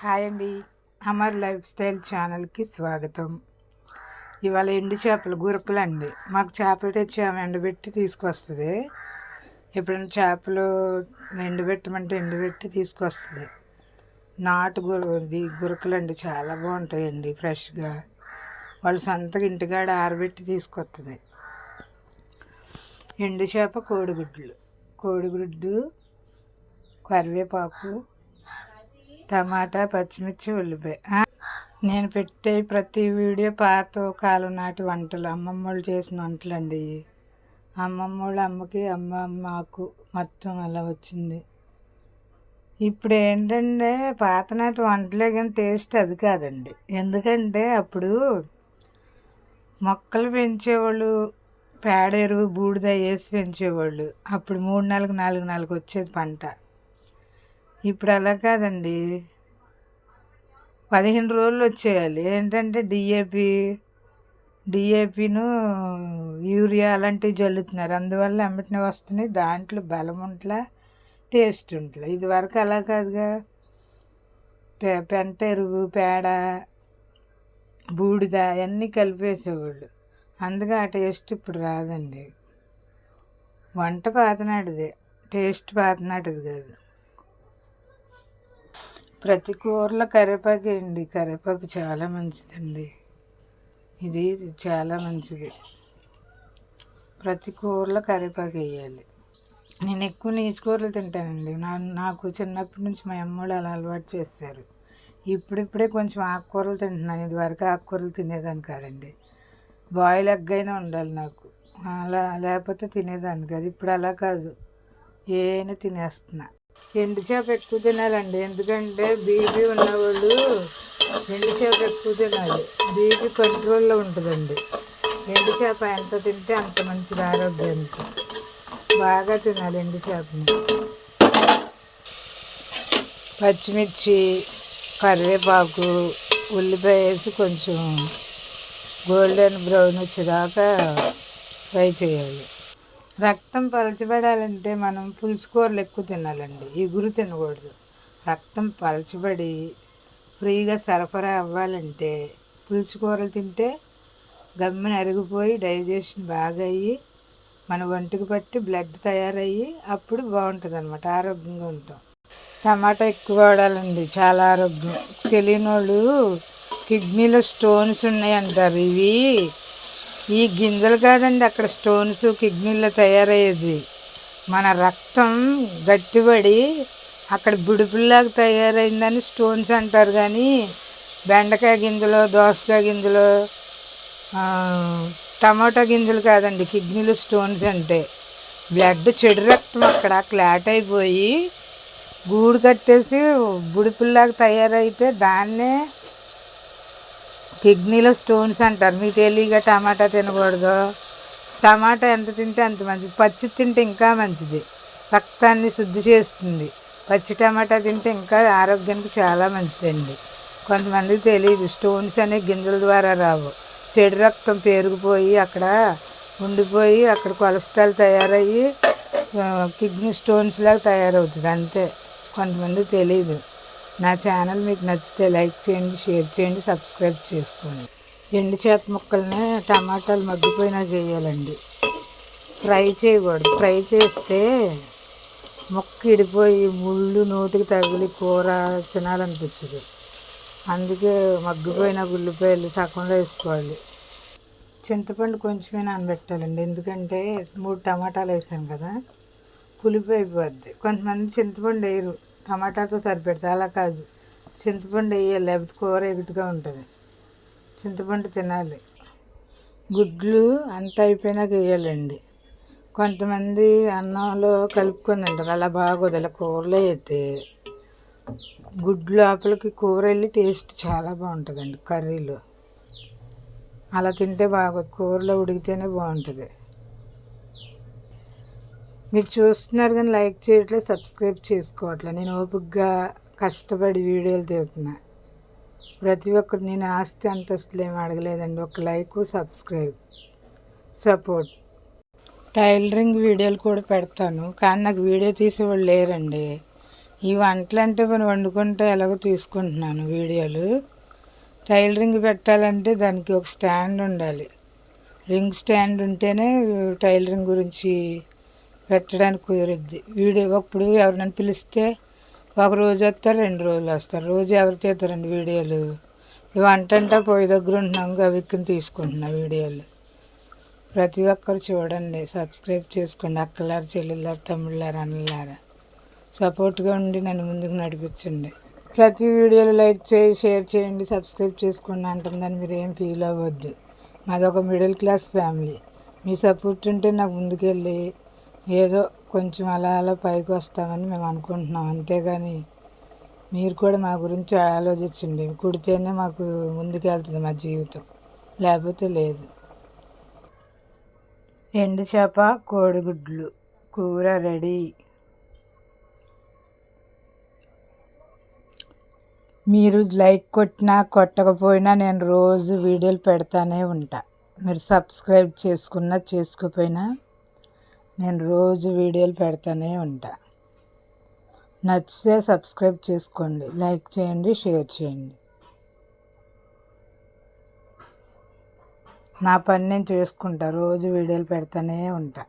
Hi అండి, Amar life style ఛానల్కి స్వాగతం. ఇవాళ ఎండు చేపలు గురకలు అండి. మాకు చేపలు తెచ్చి ఆమె ఎండబెట్టి తీసుకొస్తుంది. ఎప్పుడైనా చేపలు ఎండబెట్టమంటే ఎండబెట్టి తీసుకొస్తుంది. నాటు గురకలు అండి, చాలా బాగుంటాయండి ఫ్రెష్గా. వాళ్ళు సొంతగా ఇంటికాడ ఆరబెట్టి తీసుకొస్తుంది. ఎండు చేప కోడిగుడ్డు, కరివేపాకు, టమాటా, పచ్చిమిర్చి, ఉల్లిపాయ. నేను పెట్టే ప్రతి వీడియో పాత కాలం నాటి వంటలు, అమ్మమ్మ వాళ్ళు చేసిన వంటలు అండి. అమ్మమ్మ వాళ్ళు అమ్మకి, మాకు మొత్తం అలా వచ్చింది. ఇప్పుడు ఏంటంటే పాత నాటి వంటలే కానీ టేస్ట్ అది కాదండి. ఎందుకంటే అప్పుడు మొక్కలు పెంచేవాళ్ళు, పేడ ఎరువు బూడిద వేసి పెంచేవాళ్ళు. అప్పుడు 3 నెలలకు 4 నెలలకు వచ్చేది పంట. ఇప్పుడు అలా కాదండి, 15 రోజులు వచ్చేయాలి. ఏంటంటే డిఏపిను యూరియా అలాంటివి జల్లుతున్నారు. అందువల్ల అమ్మటినే వస్తున్నాయి. దాంట్లో బలం ఉంట్లా, టేస్ట్ ఉంట్లా. ఇది వరకు అలా కాదుగా, పెంట ఎరువు, పేడ, బూడిద అన్నీ కలిపేసేవాళ్ళు. అందుకే ఆ టేస్ట్ ఇప్పుడు రాదండి. వంట పాతనాటిదే, టేస్ట్ పాతనాటిది కాదు. ప్రతి కూరలో కరివేపాకు వేయండి. కరివేపాకు చాలా మంచిదండి. ఇది చాలా మంచిది. ప్రతి కూరలో కరివేపాకు వేయాలి. నేను ఎక్కువ నీచు కూరలు తింటానండి. నాకు చిన్నప్పటి నుంచి మా అమ్మోళ్ళు అలా అలవాటు చేశారు. ఇప్పుడిప్పుడే కొంచెం ఆకుకూరలు తింటున్నాను. ఇదివరకు ఆకుకూరలు తినేదాన్ని కాదండి. బాయిల్ ఎగ్ అయినా ఉండాలి నాకు, అలా లేకపోతే తినేదాన్ని కాదు. ఇప్పుడు అలా కాదు, ఏమైనా తినేస్తున్నా. ఎండు చేప ఎక్కువ తినాలండి. ఎందుకంటే బీపీ ఉన్నవాళ్ళు ఎండు చేప ఎక్కువ తినాలి. బీపీ కంట్రోల్లో ఉంటుందండి. ఎండు చేప ఎంత తింటే అంత మంచిది ఆరోగ్యానికి. బాగా తినాలి ఎండు చేపని. పచ్చిమిర్చి, కరివేపాకు, ఉల్లిపాయ వేసి కొంచెం గోల్డెన్ బ్రౌన్ వచ్చేదాకా ఫ్రై చేయాలి. రక్తం పలచబడాలంటే మనం పులుసు కూరలు ఎక్కువ తినాలండి. ఇగురు తినకూడదు. రక్తం పలచబడి ఫ్రీగా సరఫరా అవ్వాలంటే పులుసు కూరలు తింటే గమ్మున అరిగిపోయి డైజెషన్ బాగా అయ్యి మన ఒంటికి పట్టి బ్లడ్ తయారయ్యి అప్పుడు బాగుంటుంది అన్నమాట, ఆరోగ్యంగా ఉంటాం. టమాటా ఎక్కువ వాడాలండి, చాలా ఆరోగ్యం. తెలియని వాళ్ళు కిడ్నీలో స్టోన్స్ ఉన్నాయి అంటారు. ఈ గింజలు కాదండి అక్కడ స్టోన్స్ కిడ్నీలో తయారయ్యేది. మన రక్తం గట్టిపడి అక్కడ బుడిపుల్లాగా తయారైందని స్టోన్స్ అంటారు. కానీ బెండకాయ గింజలు, దోసకాయ గింజలు, టమాటా గింజలు కాదండి కిడ్నీలో స్టోన్స్ అంటే. బ్లడ్ చెడు రక్తం అక్కడ క్లాట్ అయిపోయి గూడు కట్టేసి బుడిపుల్లాగా తయారైతే దాన్నే కిడ్నీలో స్టోన్స్ అంటారు. మీకు తెలియక టమాటా తినకూడదు. టమాటా ఎంత తింటే అంత మంచిది. పచ్చి తింటే ఇంకా మంచిది, రక్తాన్ని శుద్ధి చేస్తుంది. పచ్చి టమాటా తింటే ఇంకా ఆరోగ్యానికి చాలా మంచిదండి. కొంతమందికి తెలియదు, స్టోన్స్ అనే గింజల ద్వారా రావు. చెడు రక్తం పేరుకుపోయి అక్కడ ఉండిపోయి అక్కడ కొలెస్ట్రాల్ తయారయ్యి కిడ్నీ స్టోన్స్ లాగా తయారవుతుంది అంతే. కొంతమందికి తెలియదు. నా ఛానల్ మీకు నచ్చితే లైక్ చేయండి, షేర్ చేయండి, సబ్స్క్రైబ్ చేసుకోండి. ఎండు చేప ముక్కల్ని టమాటాలు మగ్గిపోయినా చేయాలండి, ఫ్రై చేయకూడదు. ఫ్రై చేస్తే ముక్క ఇడిపోయి ముళ్ళు నోటికి తగిలి కూర తినాలనిపించదు. అందుకే మగ్గిపోయిన ఉల్లిపాయలు సగంలో వేసుకోవాలి. చింతపండు కొంచెమే నానబెట్టాలండి. ఎందుకంటే 3 టమాటాలు వేసాను కదా, పులుపు అయిపోద్ది. కొంతమంది చింతపండు వేయరు, టమాటాతో సరిపెడతా. అలా కాదు, చింతపండు వేయాలి, లేకపోతే కూర ఎగుటుగా ఉంటుంది. చింతపండు తినాలి. గుడ్లు అంత అయిపోయినాక వేయాలండి. కొంతమంది అన్నంలో కలుపుకొని తింటారు, అలా బాగోదు. అలా కూరలో అయితే గుడ్లు లోపలికి కూర వెళ్ళి టేస్ట్ చాలా బాగుంటుందండి కర్రీలో. అలా తింటే బాగోదు, కూరలో ఉడికితేనే బాగుంటుంది. మీరు చూస్తున్నారు కానీ లైక్ చేయట్లేదు, సబ్స్క్రైబ్ చేసుకోవట్లేదు. నేను ఓపికగా కష్టపడి వీడియోలు తీస్తున్నా. ప్రతి ఒక్కరు, నేను ఆస్తి అంతస్తులు ఏమి అడగలేదండి. ఒక లైక్, సబ్స్క్రైబ్, సపోర్ట్. టైలరింగ్ వీడియోలు కూడా పెడతాను, కానీ నాకు వీడియో తీసేవాళ్ళు లేరండి. ఈ వంటలు అంటే మనం వండుకుంటే ఎలాగో తీసుకుంటున్నాను వీడియోలు. టైలరింగ్ పెట్టాలంటే దానికి ఒక స్టాండ్ ఉండాలి. రింగ్ స్టాండ్ ఉంటేనే టైలరింగ్ గురించి పెట్టడానికి కుదురుద్ది. వీడియో ఇప్పుడు ఎవరినైనా పిలిస్తే ఒక రోజు వస్తారు, 2 రోజులు వస్తారు. రోజు ఎవరు తీస్తారండి వీడియోలు? ఇప్పుడు వంట అంటే పొయ్యి దగ్గర ఉంటున్నాం, గవిక్కుని తీసుకుంటున్నా వీడియోలు. ప్రతి ఒక్కరు చూడండి, సబ్స్క్రైబ్ చేసుకోండి. అక్కలారు, చెల్లెళ్ళారు, తమ్ముళ్ళారు, అన్నలారా సపోర్ట్గా ఉండి నన్ను ముందుకు నడిపించండి. ప్రతి వీడియోలు లైక్ చేయి, షేర్ చేయండి, సబ్స్క్రైబ్ చేసుకోండి అంటుందని మీరు ఏం ఫీల్ అవ్వద్దు. మాది ఒక మిడిల్ క్లాస్ ఫ్యామిలీ. మీ సపోర్ట్ ఉంటే నాకు ముందుకెళ్ళి ఏదో కొంచెం అలా అలా పైకి వస్తామని మేము అనుకుంటున్నాం. అంతేగాని మీరు కూడా మా గురించి ఆలోచించండి. కుడితేనే మాకు ముందుకెళ్తుంది మా జీవితం, లేకపోతే లేదు. ఎండు చేప, కోడిగుడ్లు కూర రెడీ. మీరు లైక్ కొట్టినా కొట్టకపోయినా నేను రోజు వీడియోలు పెడతానే ఉంటా. మీరు సబ్స్క్రైబ్ చేసుకున్నా చేసుకోపోయినా నేను రోజు వీడియోలు పెడతానే ఉంటా. నచ్చితే సబ్స్క్రైబ్ చేసుకోండి, లైక్ చేయండి, షేర్ చేయండి. నా పని నేను చేసుకుంటా, రోజు వీడియోలు పెడతానే ఉంటా.